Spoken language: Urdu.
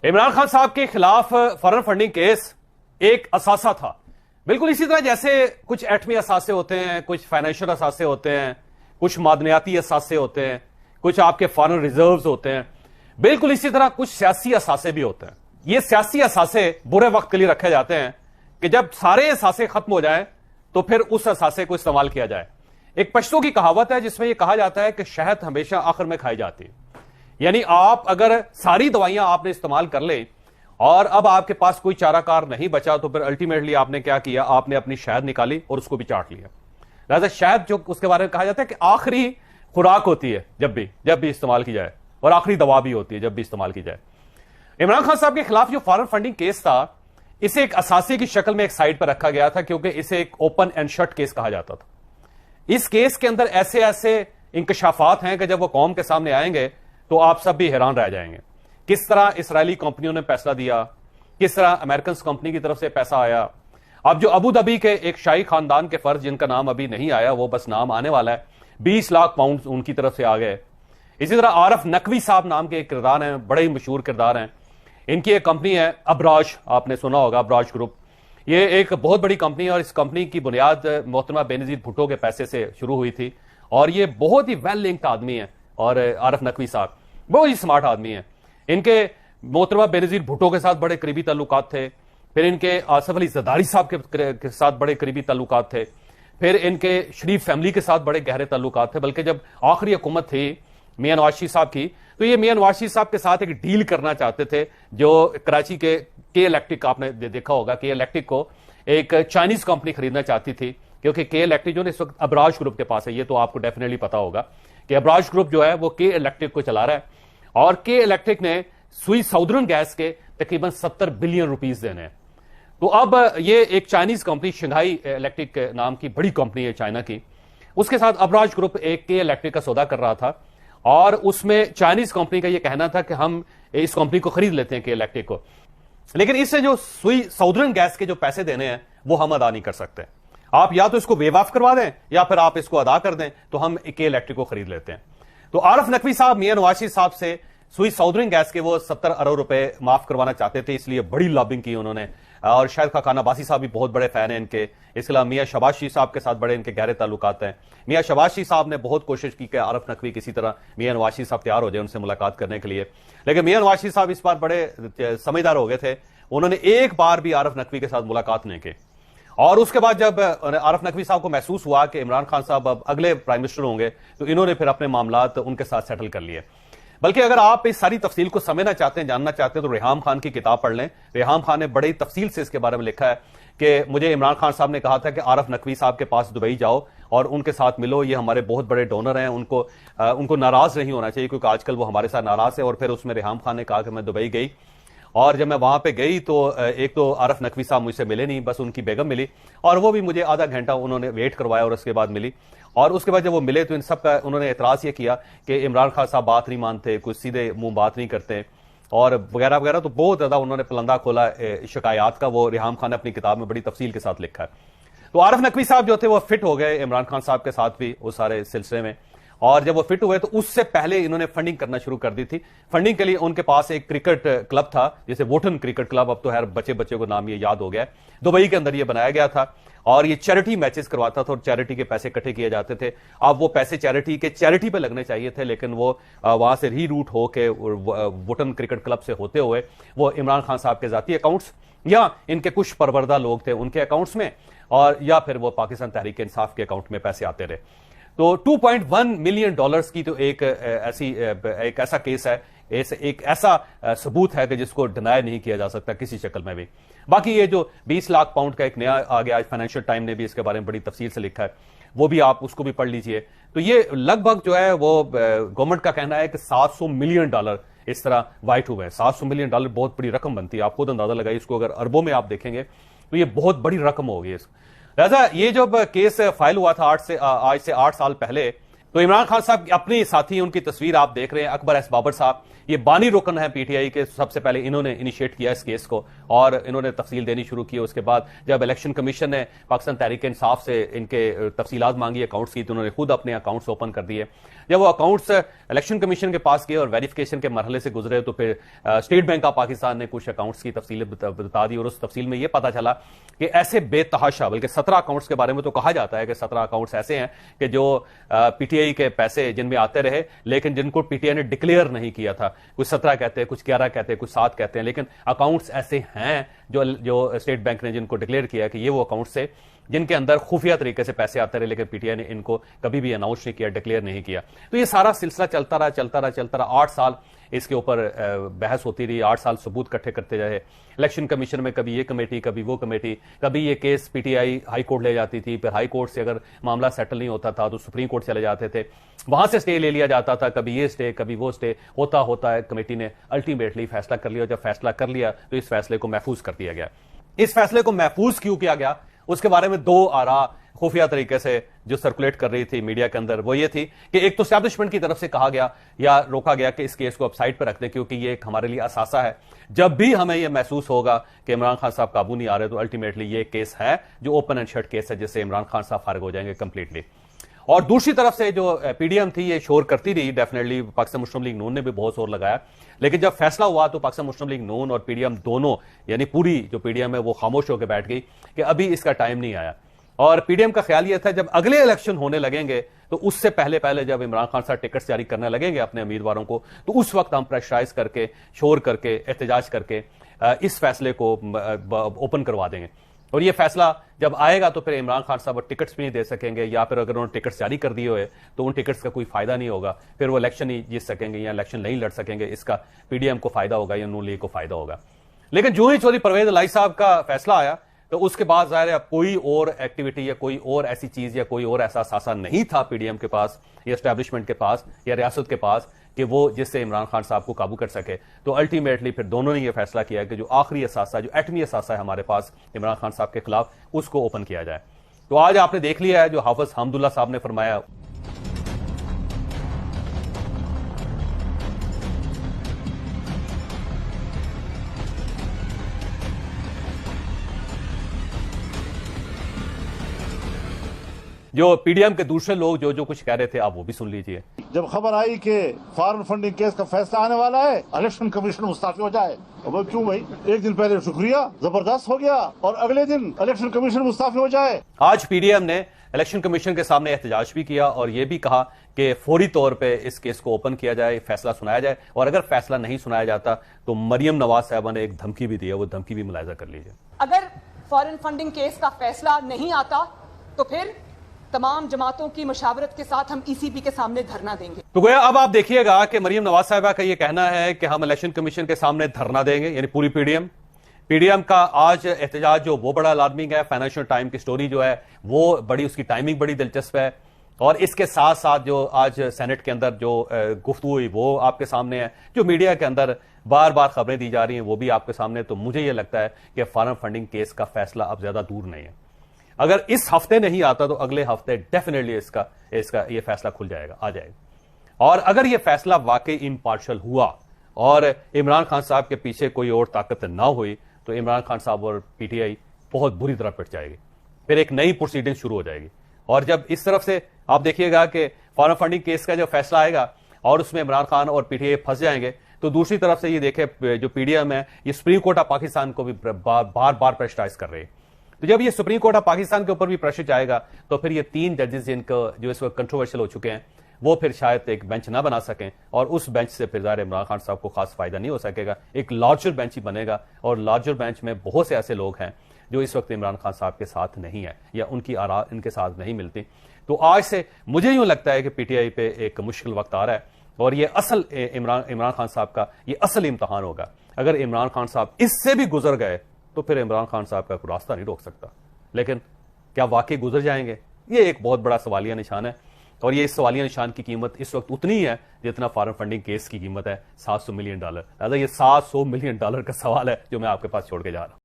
عمران خان صاحب کے خلاف فارن فنڈنگ کیس ایک اثاثہ تھا، بالکل اسی طرح جیسے کچھ ایٹمی اثاثے ہوتے ہیں، کچھ فائنینشیل اثاثے ہوتے ہیں، کچھ معدنیاتی اثاثے ہوتے ہیں، کچھ آپ کے فارن ریزروز ہوتے ہیں، بالکل اسی طرح کچھ سیاسی اثاثے بھی ہوتے ہیں۔ یہ سیاسی اثاثے برے وقت کے لیے رکھے جاتے ہیں کہ جب سارے اثاثے ختم ہو جائیں تو پھر اس اثاثے کو استعمال کیا جائے۔ ایک پشتو کی کہاوت ہے جس میں یہ کہا جاتا ہے کہ شہد ہمیشہ آخر میں کھائی جاتی ہے، یعنی آپ اگر ساری دوائیاں آپ نے استعمال کر لیں اور اب آپ کے پاس کوئی چارہ کار نہیں بچا تو پھر الٹیمیٹلی آپ نے کیا کیا، آپ نے اپنی شہد نکالی اور اس کو بھی چاٹ لیا۔ لہذا شہد جو اس کے بارے میں کہا جاتا ہے کہ آخری خوراک ہوتی ہے جب بھی استعمال کی جائے، اور آخری دوا بھی ہوتی ہے جب بھی استعمال کی جائے۔ عمران خان صاحب کے خلاف جو فارن فنڈنگ کیس تھا، اسے ایک اثاثے کی شکل میں ایک سائٹ پر رکھا گیا تھا کیونکہ اسے ایک اوپن اینڈ شٹ کیس کہا جاتا تھا۔ اس کیس کے اندر ایسے انکشافات ہیں کہ جب وہ قوم کے سامنے آئیں گے تو آپ سب بھی حیران رہ جائیں گے۔ کس طرح اسرائیلی کمپنیوں نے پیسہ دیا، کس طرح امریکن کمپنی کی طرف سے پیسہ آیا۔ اب جو ابو ظبی کے ایک شاہی خاندان کے فرد جن کا نام ابھی نہیں آیا، وہ بس نام آنے والا ہے، 20 لاکھ پاؤنڈ ان کی طرف سے آ گئے۔ اسی طرح عارف نقوی صاحب نام کے ایک کردار ہیں، بڑے ہی مشہور کردار ہیں۔ ان کی ایک کمپنی ہے ابراج، آپ نے سنا ہوگا ابراج گروپ، یہ ایک بہت بڑی کمپنی ہے اور اس کمپنی کی بنیاد محترمہ بینظیر بھٹو کے پیسے سے شروع ہوئی تھی، اور یہ بہت ہی ویل لنکڈ آدمی ہے۔ اور عارف نقوی صاحب بہت ہی سمارٹ آدمی ہیں۔ ان کے محترمہ بینظیر بھٹو کے ساتھ بڑے قریبی تعلقات تھے، پھر ان کے آصف علی زرداری صاحب کے ساتھ بڑے قریبی تعلقات تھے، پھر ان کے شریف فیملی کے ساتھ بڑے گہرے تعلقات تھے، بلکہ جب آخری حکومت تھی میاں نواز شریف صاحب کی تو یہ میاں نواز شریف صاحب کے ساتھ ایک ڈیل کرنا چاہتے تھے، جو کراچی کے الیکٹرک، آپ نے دیکھا ہوگا الیکٹرک کو ایک چائنیز کمپنی خریدنا چاہتی تھی، کیونکہ الیکٹرک جو اس وقت ابراج گروپ کے پاس ہے، یہ تو آپ کو ڈیفینیٹلی پتا ہوگا کہ ابراج گروپ جو ہے وہ الیکٹرک کو چلا رہا ہے، اور الیکٹرک نے سوئی ساؤدرن گیس کے تقریباً 70 بلین روپیز دینے ہیں۔ تو اب یہ ایک چائنیز کمپنی شنگھائی الیکٹرک نام کی بڑی کمپنی ہے چائنا کی، اس کے ساتھ ابراج گروپ ایک الیکٹرک کا سودا کر رہا تھا، اور اس میں چائنیز کمپنی کا یہ کہنا تھا کہ ہم اس کمپنی کو خرید لیتے ہیں الیکٹرک کو، لیکن اس سے جو سوئی ساؤدرن گیس کے جو پیسے دینے ہیں وہ ہم ادا نہیں کر سکتے۔ آپ یا تو اس کو ویو آف کروا دیں یا پھر آپ اس کو ادا کر دیں تو ہم الیکٹرک کو خرید لیتے ہیں۔ تو عارف نقوی صاحب میاں نواز شریف صاحب سے سوئی ساؤدرن گیس کے وہ 70 ارب روپے معاف کروانا چاہتے تھے، اس لیے بڑی لابنگ کی انہوں نے، اور شاہد خاقان عباسی صاحب بھی بہت بڑے فین ہیں ان کے۔ اس کے علاوہ میاں شہباز شریف صاحب کے ساتھ بڑے ان کے گہرے تعلقات ہیں۔ میاں شہباز شریف صاحب نے بہت کوشش کی کہ عارف نقوی کسی طرح میاں نواز شریف صاحب تیار ہو جائے ان سے ملاقات کرنے کے لیے، لیکن میاں نواز شریف صاحب اس بار بڑے سمجھدار ہو گئے تھے، انہوں نے ایک بار بھی عارف نقوی کے ساتھ ملاقات نہیں کی۔ اور اس کے بعد جب عارف نقوی صاحب کو محسوس ہوا کہ عمران خان صاحب اب اگلے پرائم منسٹر ہوں گے تو انہوں نے پھر اپنے معاملات ان کے ساتھ سیٹل کر لیے۔ بلکہ اگر آپ اس ساری تفصیل کو سمجھنا چاہتے ہیں، جاننا چاہتے ہیں، تو ریحام خان کی کتاب پڑھ لیں۔ ریحام خان نے بڑی تفصیل سے اس کے بارے میں لکھا ہے کہ مجھے عمران خان صاحب نے کہا تھا کہ عارف نقوی صاحب کے پاس دبئی جاؤ اور ان کے ساتھ ملو، یہ ہمارے بہت بڑے ڈونر ہیں، ان کو ناراض نہیں ہونا چاہیے کیونکہ آج کل وہ ہمارے ساتھ ناراض ہے۔ اور پھر اس میں ریحام خان نے کہا کہ میں دبئی گئی، اور جب میں وہاں پہ گئی تو ایک تو عارف نقوی صاحب مجھ سے ملے نہیں، بس ان کی بیگم ملی، اور وہ بھی مجھے آدھا گھنٹہ انہوں نے ویٹ کروایا اور اس کے بعد ملی۔ اور اس کے بعد جب وہ ملے تو ان سب کا انہوں نے اعتراض یہ کیا کہ عمران خان صاحب بات نہیں مانتے، کچھ سیدھے منہ بات نہیں کرتے، اور وغیرہ وغیرہ، تو بہت زیادہ انہوں نے پلندہ کھولا شکایات کا۔ وہ ریحام خان نے اپنی کتاب میں بڑی تفصیل کے ساتھ لکھا ہے۔ تو عارف نقوی صاحب جو تھے وہ فٹ ہو گئے عمران خان صاحب کے ساتھ بھی اس سارے سلسلے میں، اور جب وہ فٹ ہوئے تو اس سے پہلے انہوں نے فنڈنگ کرنا شروع کر دی تھی۔ فنڈنگ کے لیے ان کے پاس ایک کرکٹ کلب تھا جیسے ووٹن کرکٹ کلب، اب تو خیر بچے کو نام یہ یاد ہو گیا ہے، دبئی کے اندر یہ بنایا گیا تھا، اور یہ چیریٹی میچز کرواتا تھا اور چیریٹی کے پیسے اکٹھے کیے جاتے تھے۔ اب وہ پیسے چیریٹی پہ لگنے چاہیے تھے، لیکن وہ وہاں سے ری روٹ ہو کے ووٹن کرکٹ کلب سے ہوتے ہوئے وہ عمران خان صاحب کے ذاتی اکاؤنٹس یا ان کے کچھ پروردہ لوگ تھے ان کے اکاؤنٹس میں، اور یا پھر وہ پاکستان تحریک انصاف کے اکاؤنٹ میں پیسے آتے رہے۔ تو $2.1 ملین کی تو ایک ایسا کیس ہے، ایک ایسا ثبوت ہے کہ جس کو ڈینائی نہیں کیا جا سکتا کسی شکل میں بھی۔ باقی یہ جو 20 لاکھ پاؤنڈ کا ایک نیا آ گیا، آج فائنینشیل ٹائم نے بھی اس کے بارے میں بڑی تفصیل سے لکھا ہے، وہ بھی آپ اس کو بھی پڑھ لیجئے۔ تو یہ لگ بھگ جو ہے وہ گورنمنٹ کا کہنا ہے کہ $700 ملین اس طرح وائٹ ہوئے ہیں۔ $700 ملین بہت بڑی رقم بنتی ہے، آپ خود اندازہ لگائیے، اس کو اگر اربوں میں آپ دیکھیں گے تو یہ بہت بڑی رقم ہوگی۔ لہذا یہ جب کیس فائل ہوا تھا آج سے 8 سال پہلے، تو عمران خان صاحب اپنے ساتھی ان کی تصویر آپ دیکھ رہے ہیں، اکبر ایس بابر صاحب، یہ بانی رکن ہے پی ٹی آئی کے. سب سے پہلے انہوں نے انیشیٹ کیا اس کیس کو اور انہوں نے تفصیل دینی شروع کی. اس کے بعد جب الیکشن کمیشن نے پاکستان تحریک انصاف سے ان کے تفصیلات مانگی اکاؤنٹس کی تو انہوں نے خود اپنے اکاؤنٹس اوپن کر دیے. جب وہ اکاؤنٹس الیکشن کمیشن کے پاس گئے اور ویریفیکیشن کے مرحلے سے گزرے تو پھر اسٹیٹ بینک آف پاکستان نے کچھ اکاؤنٹس کی تفصیلیں بتا دی اور اس تفصیل میں یہ پتا چلا کہ ایسے بے تحاشا بلکہ 17 اکاؤنٹس کے بارے میں تو کہا جاتا ہے کہ 17 اکاؤنٹس ایسے ہیں کہ جو پی ٹی آئی کے پیسے جن میں آتے رہے لیکن جن کو پی ٹی آئی نے ڈکلیئر نہیں کیا تھا. کچھ 17 کہتے ہیں, کچھ 11 کہتے ہیں, کچھ 7 کہتے ہیں, لیکن اکاؤنٹس ایسے ہیں جو اسٹیٹ بینک نے جن کو ڈکلیئر کیا کہ یہ وہ اکاؤنٹس سے جن کے اندر خفیہ طریقے سے پیسے آتے رہے لیکن پی ٹی آئی نے ان کو کبھی بھی اناؤنس نہیں کیا, ڈکلیئر نہیں کیا. تو یہ سارا سلسلہ چلتا رہا 8 سال اس کے اوپر بحث ہوتی رہی. 8 سال ثبوت اکٹھے کرتے رہے. الیکشن کمیشن میں کبھی یہ کمیٹی, کبھی وہ کمیٹی, کبھی یہ case P T I high court لے جاتی تھی, پھر ہائی کورٹ سے اگر معاملہ سیٹل نہیں ہوتا تھا تو سپریم کورٹ چلے جاتے تھے, وہاں سے اسٹے لے لیا جاتا تھا, کبھی یہ اسٹے کبھی وہ اسٹے. ہوتا ہے کمیٹی نے الٹیمیٹلی فیصلہ کر لیا. جب فیصلہ کر لیا تو اس فیصلے کو محفوظ کر دیا گیا. اس فیصلے کو محفوظ کیوں کیا گیا اس کے بارے میں 2 آراء خفیہ طریقے سے جو سرکولیٹ کر رہی تھی میڈیا کے اندر وہ یہ تھی کہ ایک تو اسٹیبلشمنٹ کی طرف سے کہا گیا یا روکا گیا کہ اس کیس کو اپ سائڈ پہ رکھ دیں کیونکہ یہ ایک ہمارے لیے اثاثہ ہے. جب بھی ہمیں یہ محسوس ہوگا کہ عمران خان صاحب قابو نہیں آ رہے تو الٹیمیٹلی یہ کیس ہے جو اوپن اینڈ شٹ کیس ہے جس سے عمران خان صاحب فارغ ہو جائیں گے کمپلیٹلی. اور دوسری طرف سے جو پی ڈی ایم تھی یہ شور کرتی رہی. ڈیفینیٹلی پاکستان مسلم لیگ نون نے بھی بہت زور لگایا لیکن جب فیصلہ ہوا تو پاکستان مسلم لیگ نون اور پی ڈی ایم دونوں یعنی پوری جو پی ڈی ایم ہے وہ خاموش ہو کے بیٹھ گئی کہ ابھی اس کا ٹائم نہیں آیا. اور پی ڈی ایم کا خیال یہ تھا جب اگلے الیکشن ہونے لگیں گے تو اس سے پہلے جب عمران خان صاحب ٹکٹ جاری کرنے لگیں گے اپنے امیدواروں کو تو اس وقت ہم پریشرائز کر کے شور کر کے احتجاج کر کے اس فیصلے کو اوپن کروا دیں گے. اور یہ فیصلہ جب آئے گا تو پھر عمران خان صاحب ٹکٹس بھی نہیں دے سکیں گے یا پھر اگر انہوں نے ٹکٹس جاری کر دیے ہوئے تو ان ٹکٹس کا کوئی فائدہ نہیں ہوگا. پھر وہ الیکشن نہیں جیت سکیں گے یا الیکشن نہیں لڑ سکیں گے. اس کا پی ڈی ایم کو فائدہ ہوگا یا نون لیگ کو فائدہ ہوگا. لیکن جو ہی چودھری پرویز الہی صاحب کا فیصلہ آیا تو اس کے بعد ظاہر ہے اب کوئی اور ایکٹیویٹی یا کوئی اور ایسی چیز یا کوئی اور ایسا اثاثہ نہیں تھا پی ڈی ایم کے پاس یا اسٹیبلشمنٹ کے پاس یا ریاست کے پاس کہ وہ جس سے عمران خان صاحب کو قابو کر سکے. تو الٹیمیٹلی پھر دونوں نے یہ فیصلہ کیا کہ جو آخری اثاثہ جو ایٹمی اثاثہ ہے ہمارے پاس عمران خان صاحب کے خلاف اس کو اوپن کیا جائے. تو آج آپ نے دیکھ لیا ہے جو حافظ حمداللہ صاحب نے فرمایا. جو پی ڈی ایم کے دوسرے لوگ جو کچھ کہہ رہے تھے آپ وہ بھی سن لیجئے. جب خبر آئی کہ فارن فنڈنگ کیس کا فیصلہ آنے والا ہے الیکشن کمیشن مستعفی ہو جائے. اب کیوں بھائی, ایک دن پہلے شکریہ زبردست ہو گیا اور اگلے دن الیکشن کمیشن مستعفی ہو جائے. آج پی ڈی ایم نے الیکشن کمیشن کے سامنے احتجاج بھی کیا اور یہ بھی کہا کہ فوری طور پہ اس کیس کو اوپن کیا جائے, فیصلہ سنایا جائے, اور اگر فیصلہ نہیں سنایا جاتا تو مریم نواز صاحبہ نے ایک دھمکی بھی دی ہے, وہ دھمکی بھی ملاحظہ کر لیجیے. اگر فارن فنڈنگ کیس کا فیصلہ نہیں آتا تو پھر تمام جماعتوں کی مشاورت کے ساتھ ہم ای سی بی کے سامنے دھرنا دیں گے. تو گویا اب آپ دیکھیے گا کہ مریم نواز صاحبہ کا یہ کہنا ہے کہ ہم الیکشن کمیشن کے سامنے دھرنا دیں گے, یعنی پوری پی ڈی ایم کا آج احتجاج جو وہ بڑا الارمنگ ہے. فائنینشیل ٹائم کی سٹوری جو ہے وہ بڑی, اس کی ٹائمنگ بڑی دلچسپ ہے. اور اس کے ساتھ ساتھ جو آج سینٹ کے اندر جو گفتگو ہوئی وہ آپ کے سامنے ہے, جو میڈیا کے اندر بار بار خبریں دی جا رہی ہیں وہ بھی آپ کے سامنے. تو مجھے یہ لگتا ہے کہ فارن فنڈنگ کیس کا فیصلہ اب زیادہ دور نہیں ہے. اگر اس ہفتے نہیں آتا تو اگلے ہفتے ڈیفینیٹلی اس کا یہ فیصلہ کھل جائے گا, آ جائے گا. اور اگر یہ فیصلہ واقعی امپارشل ہوا اور عمران خان صاحب کے پیچھے کوئی اور طاقت نہ ہوئی تو عمران خان صاحب اور پی ٹی آئی بہت بری طرح پٹ جائے گی. پھر ایک نئی پروسیڈنگ شروع ہو جائے گی. اور جب اس طرف سے آپ دیکھیے گا کہ فارن فنڈنگ کیس کا جو فیصلہ آئے گا اور اس میں عمران خان اور پی ٹی آئی پھنس جائیں گے تو دوسری طرف سے یہ دیکھیں جو پی ڈی ایم ہے یہ سپریم کورٹ آف پاکستان کو بھی بار بار پریشرائز کر رہے ہیں. تو جب یہ سپریم کورٹ آف پاکستان کے اوپر بھی پریشر جائے گا تو پھر یہ 3 ججز جن کو جو اس وقت کنٹروورشل ہو چکے ہیں وہ پھر شاید ایک بینچ نہ بنا سکیں, اور اس بینچ سے پھر ظاہر عمران خان صاحب کو خاص فائدہ نہیں ہو سکے گا. ایک لارجر بینچ ہی بنے گا اور لارجر بینچ میں بہت سے ایسے لوگ ہیں جو اس وقت عمران خان صاحب کے ساتھ نہیں ہیں یا ان کی آراء ان کے ساتھ نہیں ملتی. تو آج سے مجھے یوں لگتا ہے کہ پی ٹی آئی پہ ایک مشکل وقت آ رہا ہے اور یہ اصل عمران خان صاحب کا یہ اصل امتحان ہوگا. اگر عمران خان صاحب اس سے بھی گزر گئے تو پھر عمران خان صاحب کا کوئی راستہ نہیں روک سکتا. لیکن کیا واقعی گزر جائیں گے, یہ ایک بہت بڑا سوالیہ نشان ہے. اور یہ اس سوالیہ نشان کی قیمت اس وقت اتنی ہے جتنا فارن فنڈنگ کیس کی قیمت ہے $700 ملین. لہذا یہ $700 ملین کا سوال ہے جو میں آپ کے پاس چھوڑ کے جا رہا ہوں.